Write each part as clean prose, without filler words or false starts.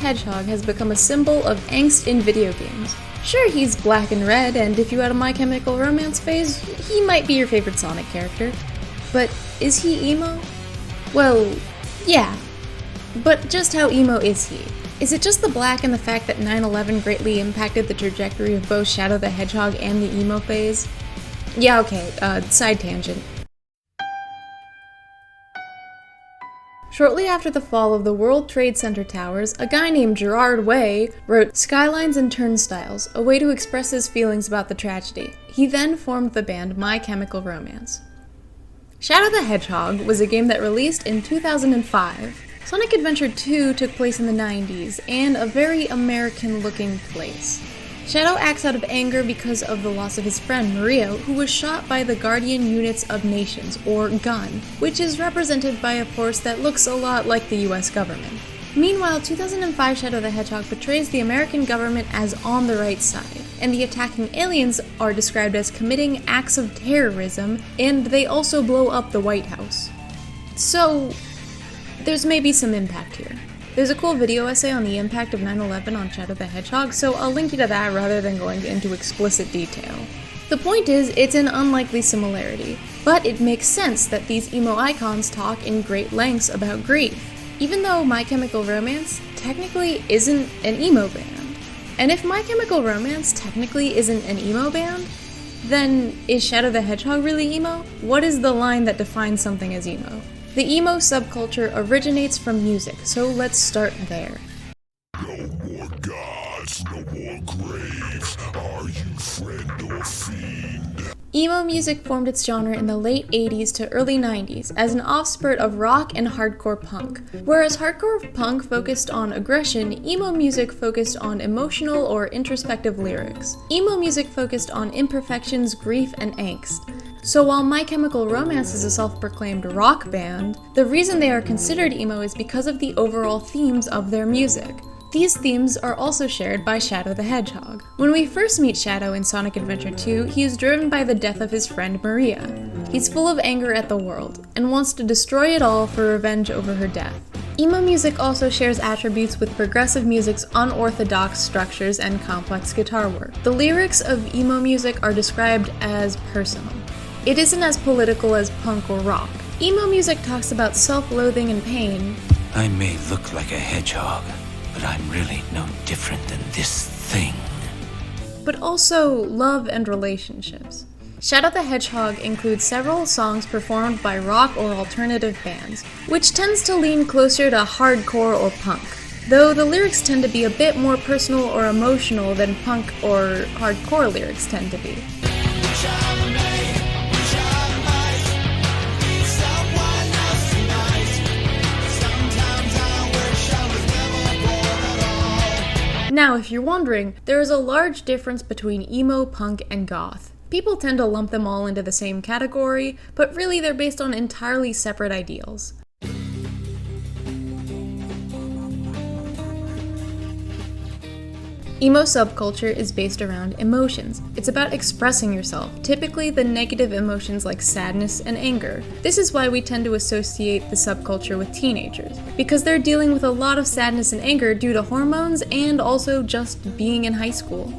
Hedgehog has become a symbol of angst in video games. Sure, he's black and red, and if you had a My Chemical Romance phase, he might be your favorite Sonic character. But is he emo? Well, yeah. But just how emo is he? Is it just the black and the fact that 9/11 greatly impacted the trajectory of both Shadow the Hedgehog and the emo phase? Yeah, okay, side tangent. Shortly after the fall of the World Trade Center towers, a guy named Gerard Way wrote Skylines and Turnstiles, a way to express his feelings about the tragedy. He then formed the band My Chemical Romance. Shadow the Hedgehog was a game that released in 2005. Sonic Adventure 2 took place in the 90s, and a very American-looking place. Shadow acts out of anger because of the loss of his friend Maria, who was shot by the Guardian Units of Nations, or GUN, which is represented by a force that looks a lot like the US government. Meanwhile, 2005 Shadow the Hedgehog portrays the American government as on the right side, and the attacking aliens are described as committing acts of terrorism, and they also blow up the White House. So, there's maybe some impact here. There's a cool video essay on the impact of 9/11 on Shadow the Hedgehog, so I'll link you to that rather than going into explicit detail. The point is, it's an unlikely similarity, but it makes sense that these emo icons talk in great lengths about grief, even though My Chemical Romance technically isn't an emo band. And if My Chemical Romance technically isn't an emo band, then is Shadow the Hedgehog really emo? What is the line that defines something as emo? The emo subculture originates from music, so let's start there. No more gods, no more graves. Are you friend or fiend? Emo music formed its genre in the late 80s to early 90s as an offspurt of rock and hardcore punk. Whereas hardcore punk focused on aggression, emo music focused on emotional or introspective lyrics. Emo music focused on imperfections, grief, and angst. So while My Chemical Romance is a self-proclaimed rock band, the reason they are considered emo is because of the overall themes of their music. These themes are also shared by Shadow the Hedgehog. When we first meet Shadow in Sonic Adventure 2, he is driven by the death of his friend Maria. He's full of anger at the world, and wants to destroy it all for revenge over her death. Emo music also shares attributes with progressive music's unorthodox structures and complex guitar work. The lyrics of emo music are described as personal. It isn't as political as punk or rock. Emo music talks about self-loathing and pain. I may look like a hedgehog, but I'm really no different than this thing. But also love and relationships. Shadow the Hedgehog includes several songs performed by rock or alternative bands, which tends to lean closer to hardcore or punk, though the lyrics tend to be a bit more personal or emotional than punk or hardcore lyrics tend to be. Now, if you're wondering, there is a large difference between emo, punk, and goth. People tend to lump them all into the same category, but really they're based on entirely separate ideals. Emo subculture is based around emotions. It's about expressing yourself, typically the negative emotions like sadness and anger. This is why we tend to associate the subculture with teenagers, because they're dealing with a lot of sadness and anger due to hormones and also just being in high school.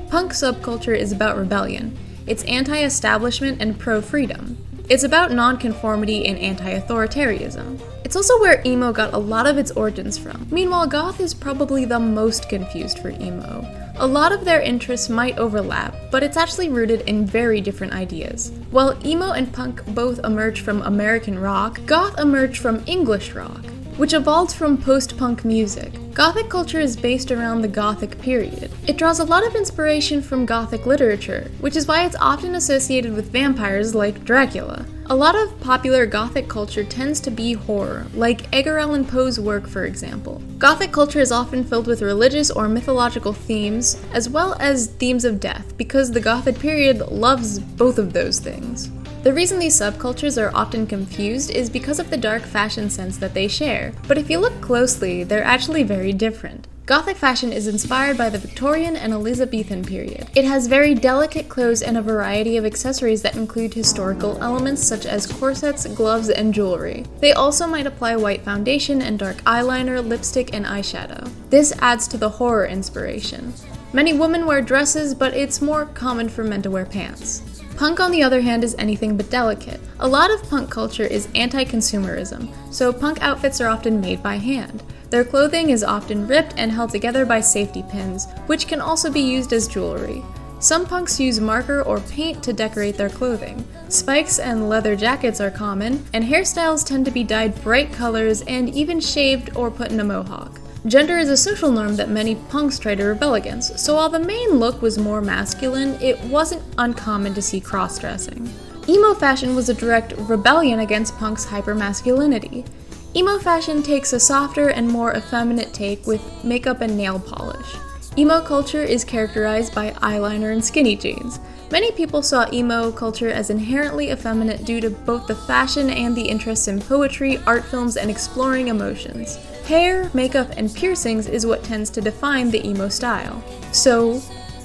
Punk subculture is about rebellion. It's anti-establishment and pro-freedom. It's about non-conformity and anti-authoritarianism. It's also where emo got a lot of its origins from. Meanwhile, goth is probably the most confused for emo. A lot of their interests might overlap, but it's actually rooted in very different ideas. While emo and punk both emerged from American rock, goth emerged from English rock, which evolved from post-punk music. Gothic culture is based around the Gothic period. It draws a lot of inspiration from Gothic literature, which is why it's often associated with vampires like Dracula. A lot of popular Gothic culture tends to be horror, like Edgar Allan Poe's work, for example. Gothic culture is often filled with religious or mythological themes, as well as themes of death, because the Gothic period loves both of those things. The reason these subcultures are often confused is because of the dark fashion sense that they share, but if you look closely, they're actually very different. Gothic fashion is inspired by the Victorian and Elizabethan period. It has very delicate clothes and a variety of accessories that include historical elements such as corsets, gloves, and jewelry. They also might apply white foundation and dark eyeliner, lipstick, and eyeshadow. This adds to the horror inspiration. Many women wear dresses, but it's more common for men to wear pants. Punk, on the other hand, is anything but delicate. A lot of punk culture is anti-consumerism, so punk outfits are often made by hand. Their clothing is often ripped and held together by safety pins, which can also be used as jewelry. Some punks use marker or paint to decorate their clothing. Spikes and leather jackets are common, and hairstyles tend to be dyed bright colors and even shaved or put in a mohawk. Gender is a social norm that many punks try to rebel against, so while the main look was more masculine, it wasn't uncommon to see cross-dressing. Emo fashion was a direct rebellion against punk's hypermasculinity. Emo fashion takes a softer and more effeminate take with makeup and nail polish. Emo culture is characterized by eyeliner and skinny jeans. Many people saw emo culture as inherently effeminate due to both the fashion and the interest in poetry, art films, and exploring emotions. Hair, makeup, and piercings is what tends to define the emo style. So,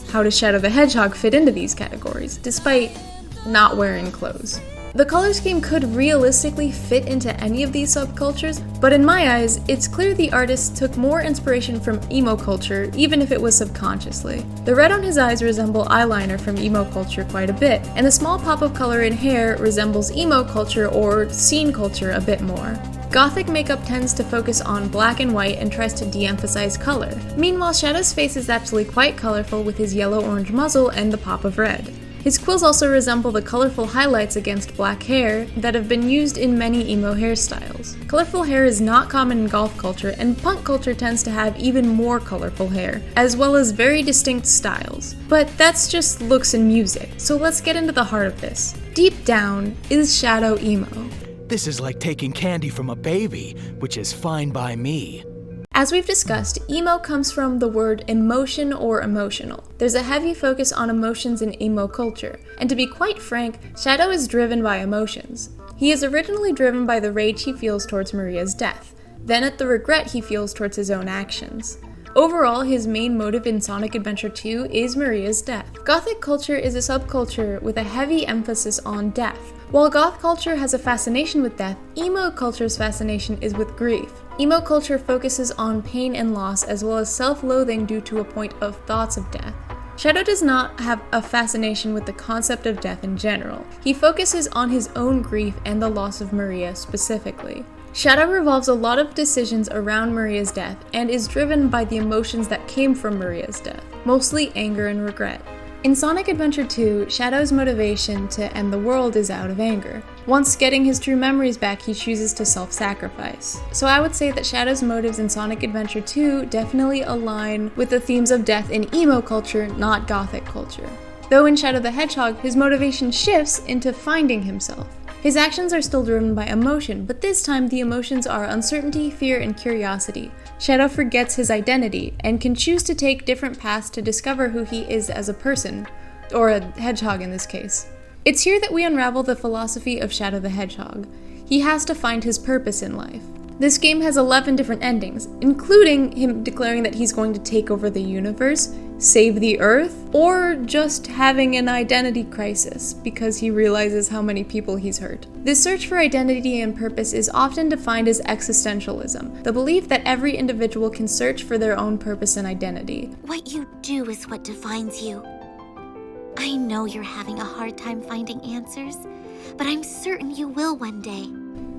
how does Shadow the Hedgehog fit into these categories, despite not wearing clothes? The color scheme could realistically fit into any of these subcultures, but in my eyes, it's clear the artist took more inspiration from emo culture, even if it was subconsciously. The red on his eyes resemble eyeliner from emo culture quite a bit, and the small pop of color in hair resembles emo culture or scene culture a bit more. Gothic makeup tends to focus on black and white and tries to de-emphasize color. Meanwhile, Shadow's face is actually quite colorful with his yellow-orange muzzle and the pop of red. His quills also resemble the colorful highlights against black hair that have been used in many emo hairstyles. Colorful hair is not common in goth culture, and punk culture tends to have even more colorful hair, as well as very distinct styles. But that's just looks and music, so let's get into the heart of this. Deep down, is Shadow emo? This is like taking candy from a baby, which is fine by me. As we've discussed, emo comes from the word emotion or emotional. There's a heavy focus on emotions in emo culture, and to be quite frank, Shadow is driven by emotions. He is originally driven by the rage he feels towards Maria's death, then at the regret he feels towards his own actions. Overall, his main motive in Sonic Adventure 2 is Maria's death. Gothic culture is a subculture with a heavy emphasis on death. While goth culture has a fascination with death, emo culture's fascination is with grief. Emo culture focuses on pain and loss as well as self-loathing due to a point of thoughts of death. Shadow does not have a fascination with the concept of death in general. He focuses on his own grief and the loss of Maria specifically. Shadow revolves a lot of decisions around Maria's death and is driven by the emotions that came from Maria's death, mostly anger and regret. In Sonic Adventure 2, Shadow's motivation to end the world is out of anger. Once getting his true memories back, he chooses to self-sacrifice. So I would say that Shadow's motives in Sonic Adventure 2 definitely align with the themes of death in emo culture, not gothic culture. Though in Shadow the Hedgehog, his motivation shifts into finding himself. His actions are still driven by emotion, but this time the emotions are uncertainty, fear, and curiosity. Shadow forgets his identity, and can choose to take different paths to discover who he is as a person, or a hedgehog in this case. It's here that we unravel the philosophy of Shadow the Hedgehog. He has to find his purpose in life. This game has 11 different endings, including him declaring that he's going to take over the universe, save the Earth, or just having an identity crisis because he realizes how many people he's hurt. This search for identity and purpose is often defined as existentialism, the belief that every individual can search for their own purpose and identity. What you do is what defines you. I know you're having a hard time finding answers, but I'm certain you will one day.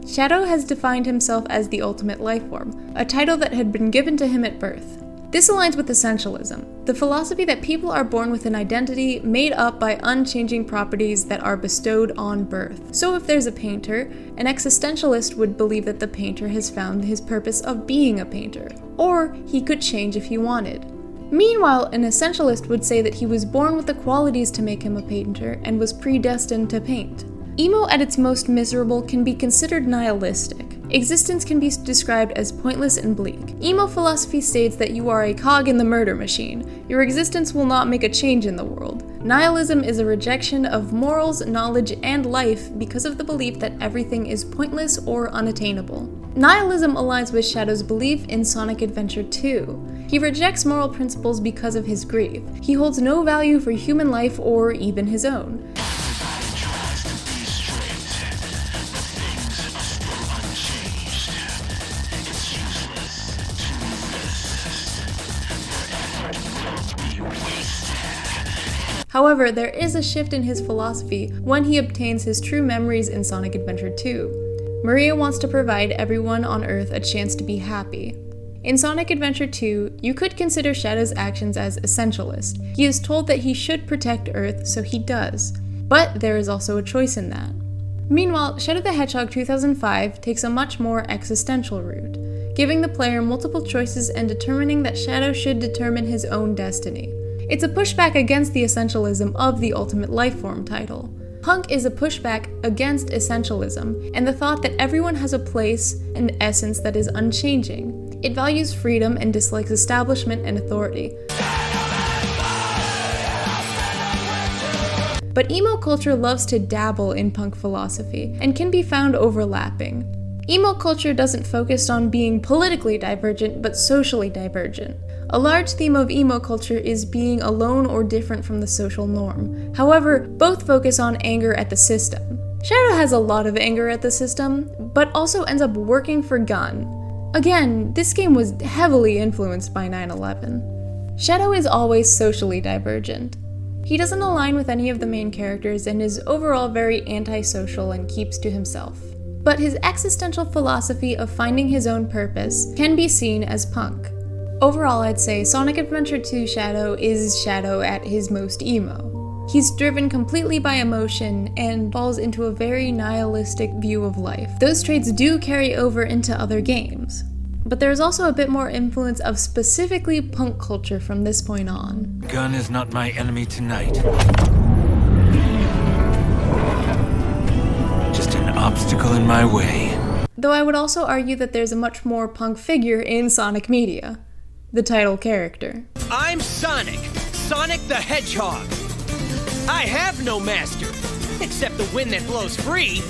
Shadow has defined himself as the ultimate life form, a title that had been given to him at birth. This aligns with essentialism, the philosophy that people are born with an identity made up by unchanging properties that are bestowed on birth. So if there's a painter, an existentialist would believe that the painter has found his purpose of being a painter, or he could change if he wanted. Meanwhile, an essentialist would say that he was born with the qualities to make him a painter and was predestined to paint. Emo at its most miserable can be considered nihilistic. Existence can be described as pointless and bleak. Emo philosophy states that you are a cog in the murder machine. Your existence will not make a change in the world. Nihilism is a rejection of morals, knowledge, and life because of the belief that everything is pointless or unattainable. Nihilism aligns with Shadow's belief in Sonic Adventure 2. He rejects moral principles because of his grief. He holds no value for human life or even his own. However, there is a shift in his philosophy when he obtains his true memories in Sonic Adventure 2. Maria wants to provide everyone on Earth a chance to be happy. In Sonic Adventure 2, you could consider Shadow's actions as essentialist. He is told that he should protect Earth, so he does. But there is also a choice in that. Meanwhile, Shadow the Hedgehog 2005 takes a much more existential route, giving the player multiple choices and determining that Shadow should determine his own destiny. It's a pushback against the essentialism of the Ultimate Lifeform title. Punk is a pushback against essentialism and the thought that everyone has a place and essence that is unchanging. It values freedom and dislikes establishment and authority. But emo culture loves to dabble in punk philosophy and can be found overlapping. Emo culture doesn't focus on being politically divergent, but socially divergent. A large theme of emo culture is being alone or different from the social norm. However, both focus on anger at the system. Shadow has a lot of anger at the system, but also ends up working for Gun. Again, this game was heavily influenced by 9/11. Shadow is always socially divergent. He doesn't align with any of the main characters and is overall very antisocial and keeps to himself. But his existential philosophy of finding his own purpose can be seen as punk. Overall, I'd say Sonic Adventure 2 Shadow is Shadow at his most emo. He's driven completely by emotion and falls into a very nihilistic view of life. Those traits do carry over into other games, but there's also a bit more influence of specifically punk culture from this point on. Gun is not my enemy tonight. Just an obstacle in my way. Though I would also argue that there's a much more punk figure in Sonic media. The title character. I'm Sonic the Hedgehog. I have no master, except the wind that blows free.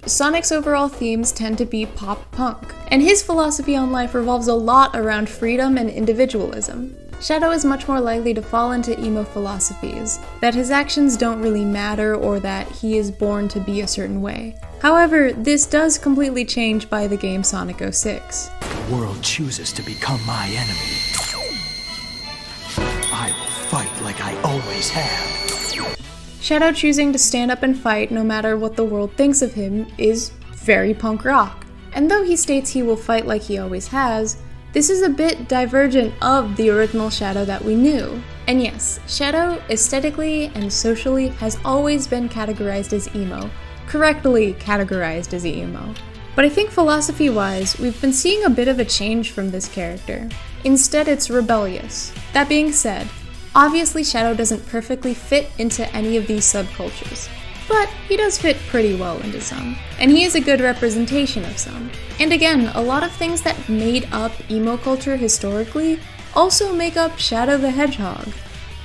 Sonic's overall themes tend to be pop punk, and his philosophy on life revolves a lot around freedom and individualism. Shadow is much more likely to fall into emo philosophies, that his actions don't really matter or that he is born to be a certain way. However, this does completely change by the game Sonic 06. The world chooses to become my enemy. I will fight like I always have. Shadow choosing to stand up and fight no matter what the world thinks of him is very punk rock. And though he states he will fight like he always has, this is a bit divergent of the original Shadow that we knew. And yes, Shadow, aesthetically and socially, has always been categorized as emo. Correctly categorized as emo. But I think philosophy-wise, we've been seeing a bit of a change from this character. Instead, it's rebellious. That being said, obviously Shadow doesn't perfectly fit into any of these subcultures, but he does fit pretty well into some, and he is a good representation of some. And again, a lot of things that made up emo culture historically also make up Shadow the Hedgehog.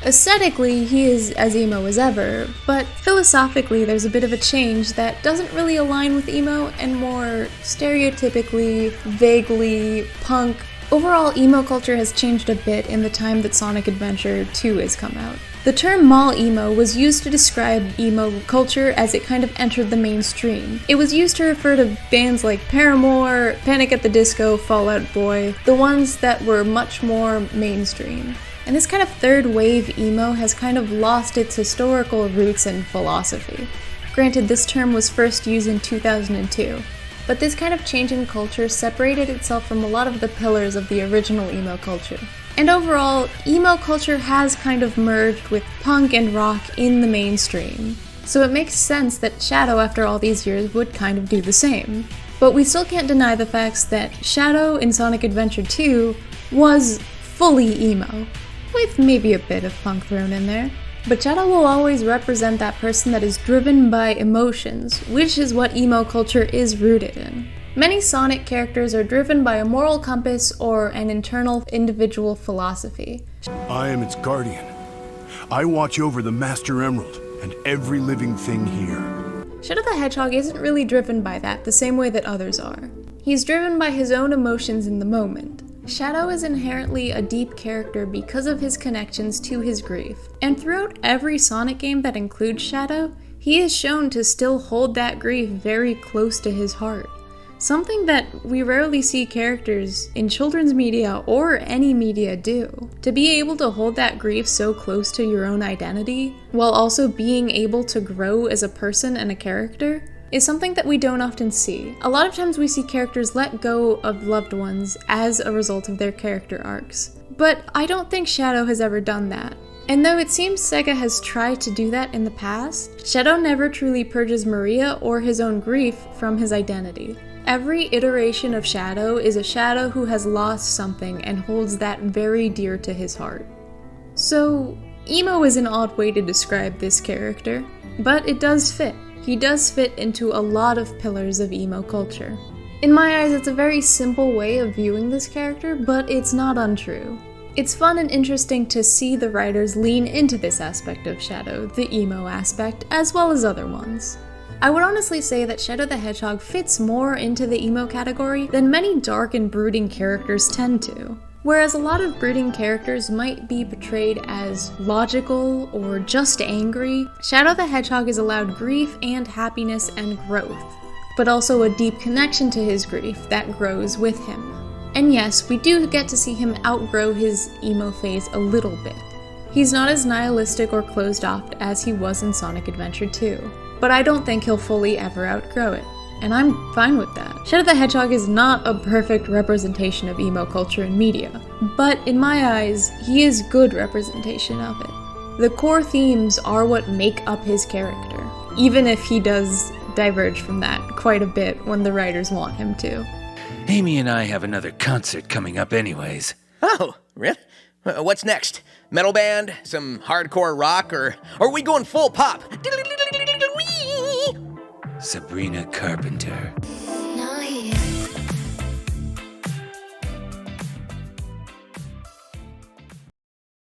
Aesthetically, he is as emo as ever, but philosophically there's a bit of a change that doesn't really align with emo and more stereotypically, vaguely punk. Overall, emo culture has changed a bit in the time that Sonic Adventure 2 has come out. The term mall emo was used to describe emo culture as it kind of entered the mainstream. It was used to refer to bands like Paramore, Panic at the Disco, Fall Out Boy, the ones that were much more mainstream. And this kind of third wave emo has kind of lost its historical roots and philosophy. Granted, this term was first used in 2002, but this kind of change in culture separated itself from a lot of the pillars of the original emo culture. And overall, emo culture has kind of merged with punk and rock in the mainstream. So it makes sense that Shadow, after all these years, would kind of do the same. But we still can't deny the facts that Shadow in Sonic Adventure 2 was fully emo, with maybe a bit of punk thrown in there. But Shadow will always represent that person that is driven by emotions, which is what emo culture is rooted in. Many Sonic characters are driven by a moral compass or an internal individual philosophy. I am its guardian. I watch over the Master Emerald and every living thing here. Shadow the Hedgehog isn't really driven by that the same way that others are. He's driven by his own emotions in the moment. Shadow is inherently a deep character because of his connections to his grief, and throughout every Sonic game that includes Shadow, he is shown to still hold that grief very close to his heart. something that we rarely see characters in children's media or any media do. To be able to hold that grief so close to your own identity, while also being able to grow as a person and a character, is something that we don't often see. A lot of times we see characters let go of loved ones as a result of their character arcs. But I don't think Shadow has ever done that. And though it seems Sega has tried to do that in the past, Shadow never truly purges Maria or his own grief from his identity. Every iteration of Shadow is a Shadow who has lost something and holds that very dear to his heart. So, emo is an odd way to describe this character, but it does fit. He does fit into a lot of pillars of emo culture. In my eyes, it's a very simple way of viewing this character, but it's not untrue. It's fun and interesting to see the writers lean into this aspect of Shadow, the emo aspect, as well as other ones. I would honestly say that Shadow the Hedgehog fits more into the emo category than many dark and brooding characters tend to. Whereas a lot of brooding characters might be portrayed as logical or just angry, Shadow the Hedgehog is allowed grief and happiness and growth, but also a deep connection to his grief that grows with him. And yes, we do get to see him outgrow his emo phase a little bit. He's not as nihilistic or closed off as he was in Sonic Adventure 2, but I don't think he'll fully ever outgrow it, and I'm fine with that. Shadow the Hedgehog is not a perfect representation of emo culture in media, but in my eyes, he is good representation of it. The core themes are what make up his character, even if he does diverge from that quite a bit when the writers want him to. Amy and I have another concert coming up anyways. Oh, really? What's next? Metal band? Some hardcore rock? Or are we going full pop? Sabrina Carpenter. Now here.